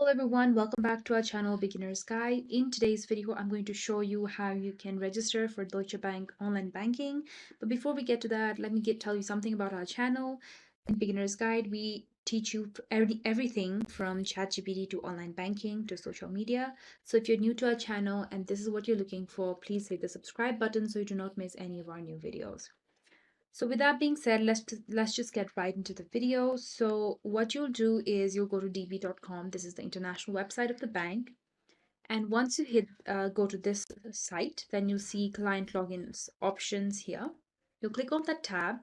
Hello everyone, welcome back to our channel Beginner's Guide. In today's video, I'm going to show you how you can register for Deutsche Bank online banking. But before we get to that, let me tell you something about our channel. In Beginner's Guide, we teach you everything from ChatGPT to online banking to social media. So if you're new to our channel and this is what you're looking for, please hit the subscribe button so you do not miss any of our new videos. So with that being said, let's just get right into the video. So what you'll do is you'll go to db.com. This is the international website of the bank. And once you go to this site, then you'll see client logins options here. You'll click on that tab.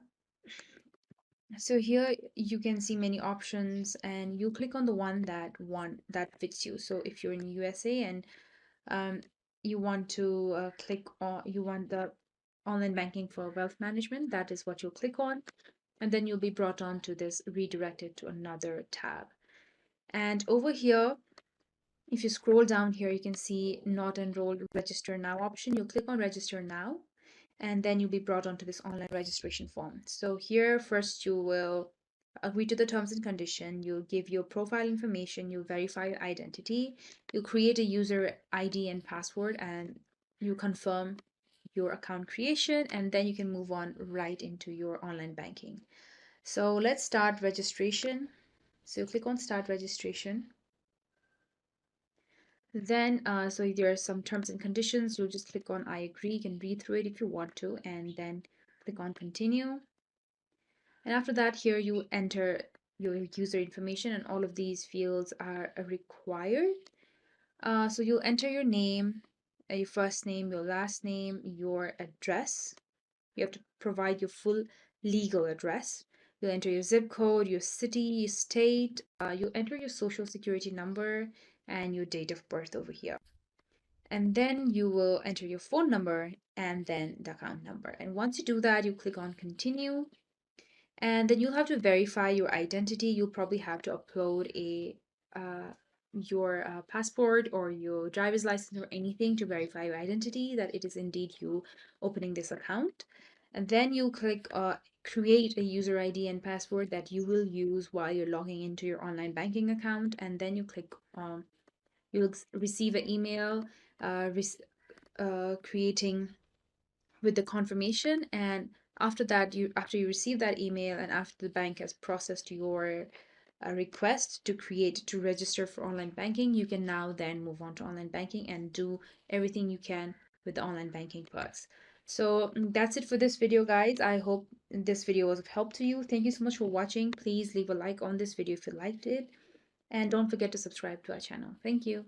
So here you can see many options and you click on the one that fits you. So if you're in USA and um, you want to you want the online banking for wealth management, that is what you'll click on. And then you'll be brought on to this redirected to another tab. And over here, if you scroll down here, you can see not enrolled, register now option. You click on register now, and then you'll be brought onto this online registration form. So here, first you will agree to the terms and condition. You'll give your profile information. You'll verify your identity. You'll create a user ID and password, and you confirm your account creation, and then you can move on right into your online banking. So let's start registration. So click on start registration. Then, so there are some terms and conditions. You'll just click on I agree. You can read through it if you want to, and then click on continue. And after that, here you enter your user information, and all of these fields are required. So you'll enter your name, your first name, your last name, your address. You have to provide your full legal address. You'll enter your zip code, your city, your state. You'll enter your social security number and your date of birth over here. And then you will enter your phone number and then the account number. And once you do that, you click on continue. And then you'll have to verify your identity. You'll probably have to upload your passport or your driver's license or anything to verify your identity that it is indeed you opening this account. And then you click create a user ID and password that you will use while you're logging into your online banking account. And then you click you'll receive an email creating with the confirmation, and after you receive that email and after the bank has processed your request to register for online banking, you can now then move on to online banking and do everything you can with the online banking parts. So that's it for this video, guys. I hope this video was of help to you. Thank you so much for watching. Please leave a like on this video if you liked it, and don't forget to subscribe to our channel. Thank you.